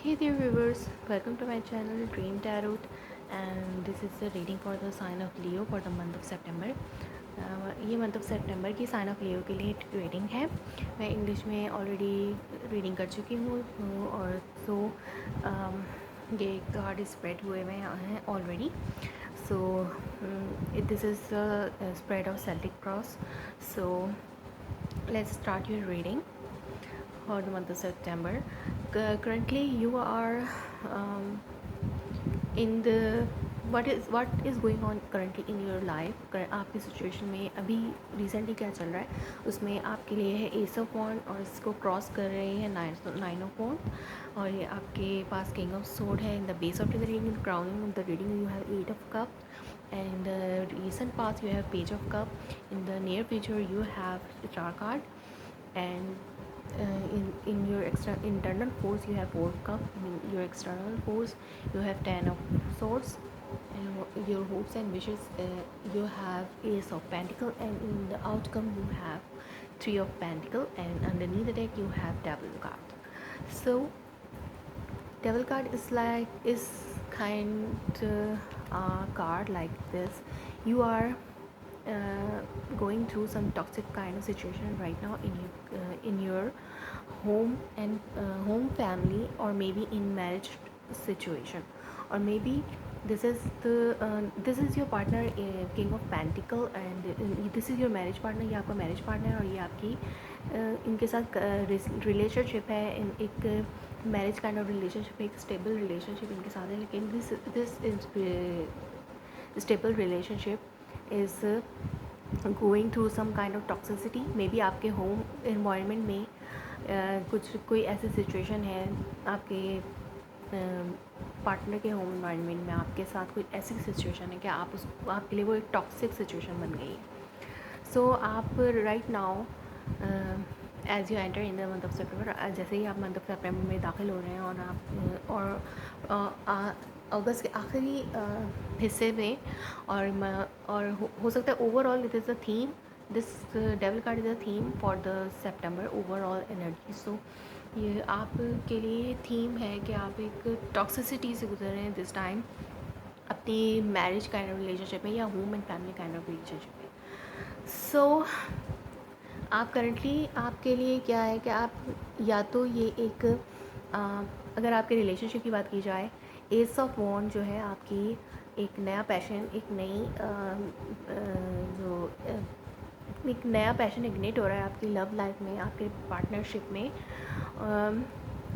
Hey there viewers, welcome to my channel Dream Tarot, and this is the reading for the sign of Leo for the month of September. ये month of सितंबर की sign of लियो के लिए reading है। मैं English में already reading कर चुकी हूँ और सो ये कार्ड स्प्रेड हुए हुए हैं already. So this is spread of Celtic cross. So let's start your reading for the month of September. Currently, you are in the what is going on currently in your life. आपकी situation में अभी recently क्या चल रहा है उसमें आपके लिए है एस ऑफ वॉन्ड और इसको क्रॉस कर रहे हैं नाइन ऑफ वॉन्ड और ये आपके पास किंग ऑफ सोर्ड है। In the base of the reading crowning of the reading you have eight of cup and recent past you have page of cup. In the near future you have star card and in your internal force you have four of cup. In your external force you have 10 of swords, and your hopes and wishes you have ace of pentacle, and in the outcome you have three of pentacle, and underneath the deck you have devil card. So devil card is kind card like this. You are going through some toxic kind of situation right now in your home and home family, or maybe in marriage situation, or maybe this is your partner king of pentacle, and this is your marriage partner. ये आपका marriage partner है और ये आपकी इनके साथ relationship है। एक मैरिज काइंड ऑफ रिलेशनशिप है, एक स्टेबल रिलेशनशिप इनके साथ है। लेकिन this stable relationship is going through some kind of toxicity. Maybe आपके होम इन्वायरमेंट में कोई ऐसी सिचुएशन है, आपके पार्टनर के होम इन्वायरमेंट में आपके साथ कोई ऐसी सिचुएशन है कि आपके लिए वो एक टॉक्सिक सिचुएशन बन गई है। सो आप right now as you enter in the month of September, जैसे ही आप मंथ ऑफ सेप्टेम्बर में दाखिल हो रहे हैं और आप अगस्त के आखिरी हिस्से में और हो सकता है overall it is a theme. This devil card is a theme for the September overall energy. So ये आपके लिए थीम है कि आप एक टॉक्सिसिटी से गुजर रहे हैं दिस टाइम अपनी मैरिज काइंड ऑफ रिलेशनशिप में या home and family kind of relationship में। सो आप करंटली आपके लिए क्या है कि आप या तो ये एक अगर आपके रिलेशनशिप की बात की जाए, एस ऑफ वॉन्ड जो है आपकी एक नया पैशन, एक नया पैशन इग्नेट हो रहा है आपकी लव लाइफ में, आपके पार्टनरशिप में।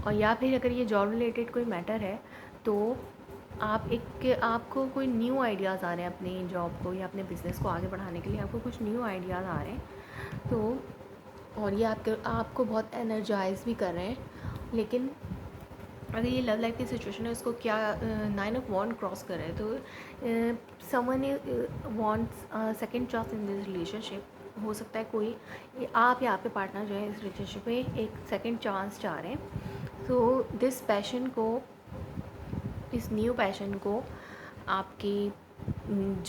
और या फिर अगर ये जॉब रिलेटेड कोई मैटर है तो आपको कोई न्यू आइडियाज़ आ रहे हैं अपनी जॉब को या अपने बिज़नेस को आगे बढ़ाने के लिए। आपको कुछ न्यू आइडियाज़ आ रहे हैं तो और ये आपको बहुत एनर्जाइज भी कर रहे हैं। लेकिन अगर ये लव लाइफ की सिचुएशन है, इसको क्या नाइन ऑफ वॉन्ड क्रॉस कर रहे हैं तो someone wants second chance in this relationship. हो सकता है कोई आप या आपके पार्टनर जो है इस रिलेशनशिप में एक सेकंड चांस चाह रहे हैं। तो दिस पैशन को, इस न्यू पैशन को आपकी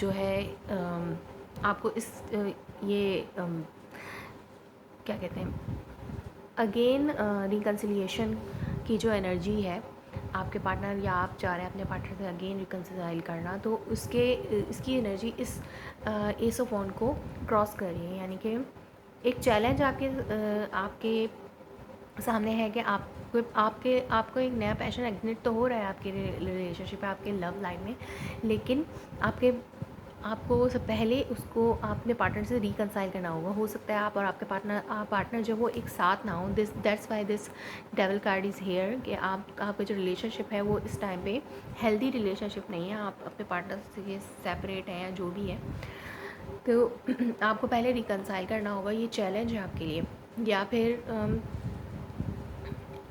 जो है आपको इस ये क्या कहते हैं अगेन रिकन्सिलिएशन की जो एनर्जी है, आपके पार्टनर या आप चाह रहे हैं अपने पार्टनर से अगेन रिकन्सिलाइल करना, तो इसकी एनर्जी इस एस ऑफ वॉन्ड को क्रॉस कर रही है। यानी कि एक चैलेंज आपके सामने है कि आपको एक नया पैशन इग्निट तो हो रहा है आपके रिलेशनशिप है, आपके लव लाइफ में, लेकिन आपको सब पहले उसको अपने पार्टनर से रिकन्साइल करना होगा। हो सकता है आप और आपके पार्टनर जो वो एक साथ ना हो। That's why this devil card is here कि आपका जो रिलेशनशिप है वो इस टाइम पे हेल्दी रिलेशनशिप नहीं है, आप अपने पार्टनर से सेपरेट हैं या जो भी है। तो आपको पहले रिकन्साइल करना होगा, ये चैलेंज है आपके लिए। या फिर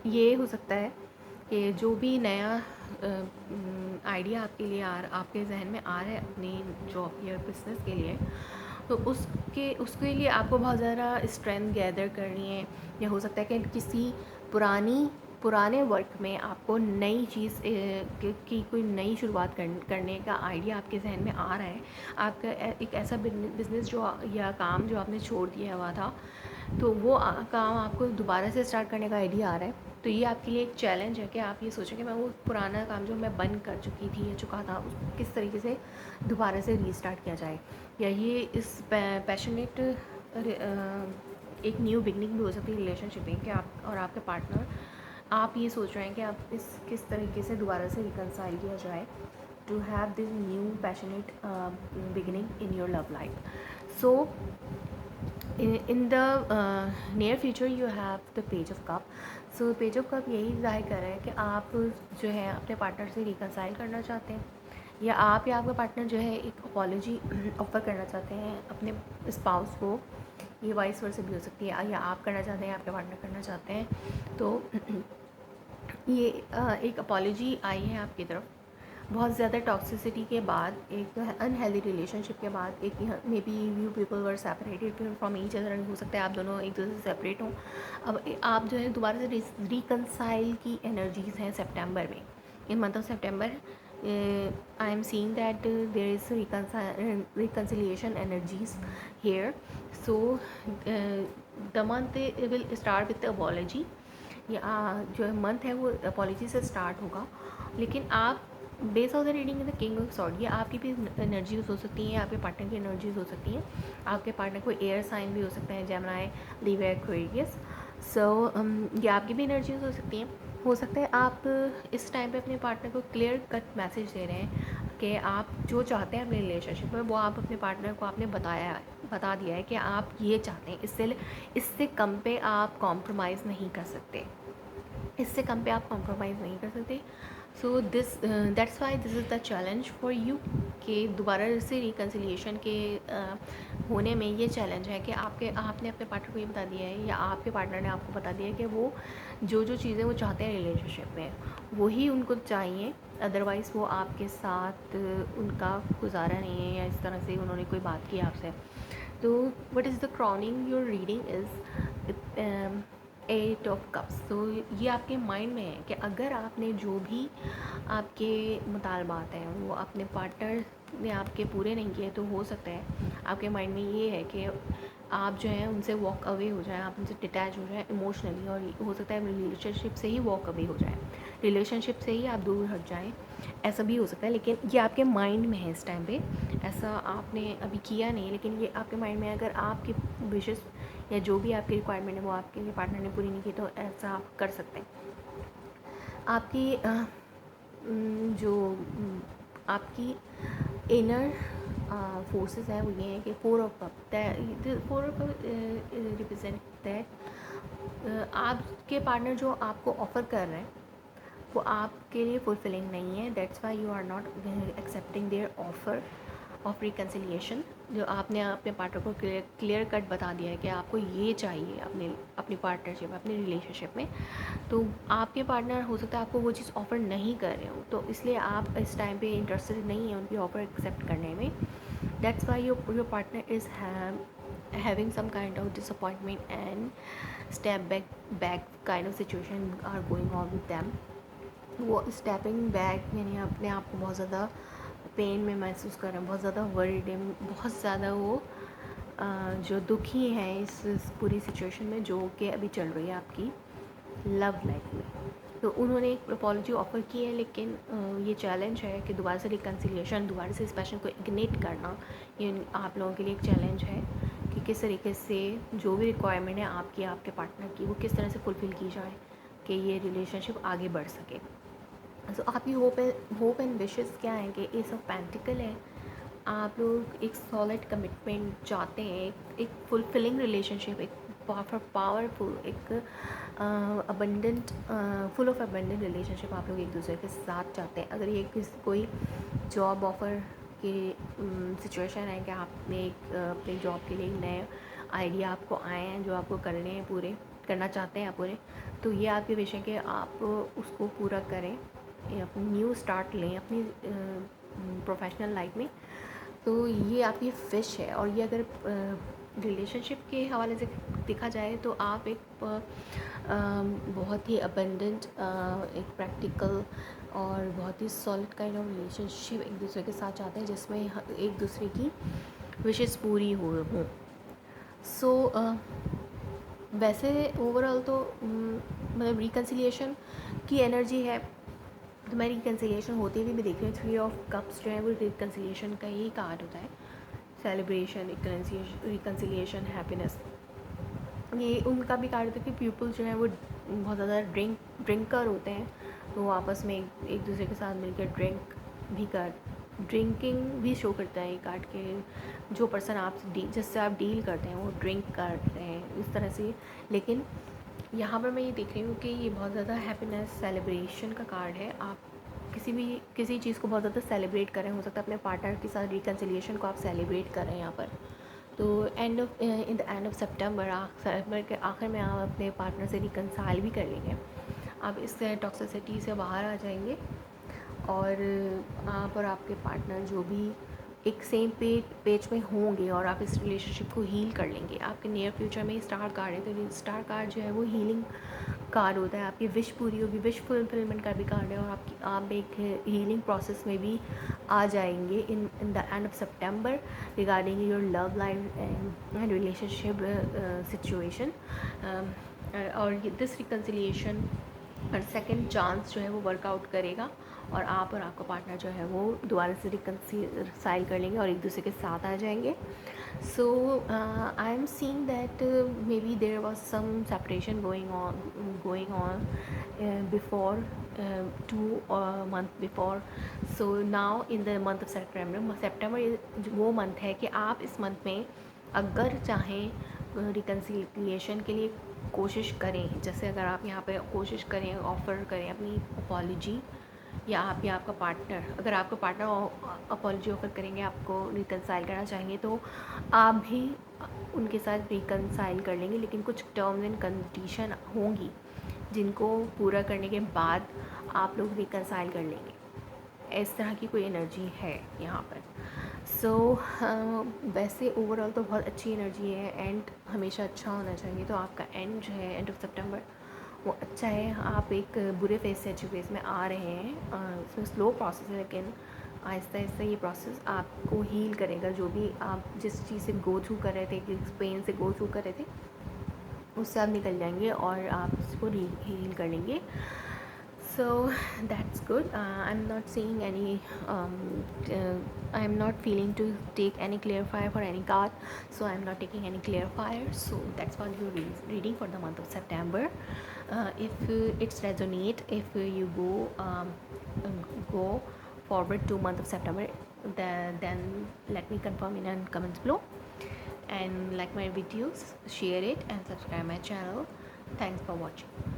ये हो सकता है कि जो भी नया आइडिया आपके लिए आपके जहन में आ रहा है अपनी जॉब या बिज़नेस के लिए, तो उसके लिए आपको बहुत ज़्यादा स्ट्रेंथ गैदर करनी है। या हो सकता है कि किसी पुराने वर्क में आपको नई चीज़ की कोई नई शुरुआत करने का आइडिया आपके जहन में आ रहा है। आपका एक ऐसा बिज़नेस या काम जो आपने छोड़ दिया हुआ था, तो वो काम आपको दोबारा से स्टार्ट करने का आइडिया आ रहा है। तो ये आपके लिए एक चैलेंज है कि आप ये सोचें कि मैं वो पुराना काम जो मैं बंद कर चुकी थी या चुका था उसको किस तरीके से दोबारा से रीस्टार्ट किया जाए, या ये इस पैशनेट एक न्यू बिगनिंग भी हो सकती है रिलेशनशिप में कि आप और आपके पार्टनर, आप ये सोच रहे हैं कि आप इस किस तरीके से दोबारा से रिकनसाइल किया जाए to have this new passionate beginning in your love life. So in the near future you have the page of cup. so page of cup यही जाहिर कर रहा है कि आप जो है अपने पार्टनर से रिकनसाइल करना चाहते हैं, या आप या आपका पार्टनर जो है एक अपॉलॉजी ऑफ़र करना चाहते हैं अपने स्पाउस को. ये वाइस वर्सा भी हो सकती है, या आप करना चाहते हैं आपके पार्टनर करना चाहते हैं. तो ये एक अपॉलॉजी आई है आपकी तरफ बहुत ज़्यादा टॉक्सिसिटी के बाद, एक अनहेल्दी रिलेशनशिप के बाद. एक may be you people were separated from each other, हो सकता है आप दोनों एक दूसरे से सेपरेट हों. अब आप जो है दोबारा से रिकनसाइल की एनर्जीज़ हैं सितंबर में, in month of September. I am seeing that there is reconciliation energies here. So the month will start with apology. या जो मंथ है वो अपॉलॉजी से स्टार्ट होगा. लेकिन आप base of the reading in the king of sword, ये आपकी भी एनर्जीज हो सकती हैं, आपके पार्टनर की एनर्जीज हो सकती हैं. आपके पार्टनर को एयर साइन भी हो सकता है, जेमिनी, लीव, एक्वेरियस. सो ये आपकी भी एनर्जीज हो सकती हैं. हो सकता है आप इस टाइम पे अपने पार्टनर को क्लियर कट मैसेज दे रहे हैं कि आप जो चाहते हैं अपने रिलेशनशिप में वो आप अपने पार्टनर को आपने बता दिया है कि आप ये चाहते हैं. इससे कम पे आप कॉम्प्रोमाइज़ नहीं कर सकते, इससे कम पे आप कॉम्प्रोमाइज़ नहीं कर सकते. So that's why this is the challenge for you कि दोबारा से रिकन्सिलिएशन के होने में ये चैलेंज है कि आपने अपने पार्टनर को ये बता दिया है, या आपके पार्टनर ने आपको बता दिया है कि वो जो चीज़ें वो चाहते हैं रिलेशनशिप में वही उनको चाहिए, अदरवाइज़ वो आपके साथ उनका गुजारा नहीं है, या इस तरह से उन्होंने कोई बात की आपसे. तो what is the crowning your reading is 8 of cups. तो ये आपके माइंड में है कि अगर आपने जो भी आपके मुतालबात हैं वो अपने पार्टनर ने आपके पूरे नहीं किए, तो हो सकता है आपके माइंड में ये है कि आप जो है उनसे वॉक अवे हो जाएं, आप उनसे डिटैच हो जाएं इमोशनली, और हो सकता है रिलेशनशिप से ही वॉक अवे हो जाएं, रिलेशनशिप से ही आप दूर हट जाएं, ऐसा भी हो सकता है. लेकिन ये आपके माइंड में है इस टाइम पे, ऐसा आपने अभी किया नहीं, लेकिन ये आपके माइंड में. अगर आपकी विशेस या जो भी आपकी रिक्वायरमेंट है वो आपके पार्टनर ने पूरी नहीं की, तो ऐसा आप कर सकते हैं. आपकी जो आपकी इनर फोर्सेस है वो ये हैं कि 4 ऑफ कप रिप्रेजेंट दैट आपके पार्टनर जो आपको ऑफ़र कर रहे हैं वो आपके लिए फुलफिलिंग नहीं है. That's why you are not accepting their offer of reconciliation. जो आपने अपने पार्टनर को क्लियर कट बता दिया है कि आपको ये चाहिए अपनी पार्टनरशिप, अपनी रिलेशनशिप में, तो आपके पार्टनर हो सकता है आपको वो चीज़ ऑफ़र नहीं कर रहे हो, तो इसलिए आप इस टाइम पे इंटरेस्टेड नहीं है उनकी ऑफ़र एक्सेप्ट करने में. That's why your partner is having some kind of disappointment and step back kind of situation are going on with them. वो स्टेपिंग बैक यानी अपने आप को बहुत ज़्यादा पेन में महसूस कर रहे हैं, बहुत ज़्यादा वर्ried है, बहुत ज़्यादा वो जो दुखी हैं इस पूरी सिचुएशन में जो कि अभी चल रही है आपकी लव लाइफ में. तो उन्होंने एक अपॉलॉजी ऑफ़र की है, लेकिन ये चैलेंज है कि दोबारा से रिकन्सिलिएशन, दोबारा से इस पैशन को इग्नाइट करना, ये आप लोगों के लिए एक चैलेंज है कि किस तरीके से जो भी रिक्वायरमेंट है आपकी, आपके पार्टनर की, वो किस तरह से फुलफ़िल की जाए कि ये रिलेशनशिप आगे बढ़ सके. सो आपकी होप एंड विशेस क्या है कि एस ऑफ पेंटिकल है, आप लोग एक सॉलिड कमिटमेंट चाहते हैं, एक फुलफिलिंग रिलेशनशिप, एक पावरफुल, एक abundant, full of abundant relationship आप लोग एक दूसरे के साथ चाहते हैं. अगर ये कोई जॉब ऑफ़र की सिचुएशन है कि आपने अपने जॉब के लिए नए आइडिया आपको आए हैं जो आपको करने हैं, पूरे करना चाहते हैं आप पूरे, तो ये आपके विश है कि आप उसको पूरा करें, अपनी न्यू स्टार्ट लें अपनी प्रोफेशनल लाइफ में. तो ये आपकी फ़िश है. और ये अगर रिलेशनशिप के हवाले से देखा जाए तो आप एक बहुत ही अबंडेंट, एक प्रैक्टिकल और बहुत ही सॉलिड काइंड ऑफ रिलेशनशिप एक दूसरे के साथ चाहते हैं जिसमें एक दूसरे की विशेस पूरी हो. सो वैसे ओवरऑल तो मतलब रिकन्सिलिएशन की एनर्जी है। तो मैं रिकन्सिलिएशन होते हुए भी देख रही हूँ। 3 ऑफ कप्स जो है वो रिकन्सिलिएशन का ही कार्ड होता है। सेलिब्रेशन, रिकन्सिलिएशन, हैप्पीनेस, ये उनका भी कार्ड होता है कि पीपल जो है वो बहुत ज़्यादा ड्रिंकर होते हैं, तो वो आपस में एक दूसरे के साथ मिलकर ड्रिंकिंग भी शो करता है ये कार्ड के। जो पर्सन आप जिससे आप डील करते हैं वो ड्रिंक करते हैं इस तरह से। लेकिन यहाँ पर मैं ये देख रही हूँ कि ये बहुत ज़्यादा हैप्पीनेस, सेलिब्रेशन का कार्ड है। आप किसी चीज़ को बहुत ज़्यादा सेलिब्रेट कर रहे हैं, हो सकता है अपने पार्टनर के साथ रिकन्सिलिएशन को आप सेलिब्रेट कर रहे हैं यहाँ पर। तो इन द एंड ऑफ सितंबर के आखिर में आप अपने पार्टनर से रिकन्साइल भी कर लेंगे। आप इस टॉक्सिसिटी से बाहर आ जाएंगे और आप और आपके पार्टनर जो भी एक सेम पेज में होंगे और आप इस रिलेशनशिप को हील कर लेंगे। आपके नियर फ्यूचर में स्टार कार्ड है, तो स्टार कार्ड जो है वो हीलिंग कार्ड होता है। आपकी विश पूरी होगी, विश फुलफिलमेंट का भी कार्ड है, और आप एक हीलिंग प्रोसेस में भी आ जाएंगे in the end of September regarding your love life and relationship situation. और दिस रिकन्सिलिएशन और सेकंड चांस जो है वो वर्कआउट करेगा और आप और आपका पार्टनर जो है वो दोबारा से रिकन्सिल कर लेंगे और एक दूसरे के साथ आ जाएंगे। So I am seeing that maybe there was some separation going on before 2 month before. So now in the month of September वो मंथ है कि आप इस मंथ में अगर चाहें रिकन्सिलिएशन के लिए कोशिश करें। जैसे अगर आप यहाँ पे कोशिश करें, ऑफ़र करें अपनी अपॉलॉजी, या आप या आपका पार्टनर, अगर आपका पार्टनर अपॉलॉजी ऑफ़र करेंगे, आपको रिकन्साइल करना चाहेंगे, तो आप भी उनके साथ रिकन्साइल कर लेंगे। लेकिन कुछ टर्म्स एंड कंडीशन होंगी जिनको पूरा करने के बाद आप लोग रिकन्साइल कर लेंगे। इस तरह की कोई एनर्जी है यहाँ पर। सो वैसे ओवरऑल तो बहुत अच्छी एनर्जी है, एंड हमेशा अच्छा होना चाहिए। तो आपका एंड जो है एंड ऑफ सितंबर वो अच्छा है। आप एक बुरे फेज से अच्छे फेज में आ रहे हैं। इसमें स्लो प्रोसेस है, लेकिन आहिस्ता आहिस्ता ये प्रोसेस आपको हील करेगा। जो भी आप जिस चीज़ से गो थ्रू कर रहे थे, जिस पेन से गो थ्रू कर रहे थे, उससे आप निकल जाएंगे और आप उसको हील कर लेंगे। So that's good. I'm not seeing any I'm not feeling to take any clarifier for any card, so I'm not taking any clarifier. So that's what your reading for the month of September. If it's resonate, if you go forward to month of September, then let me confirm in the comments below, and like my videos, share it and subscribe my channel. Thanks for watching.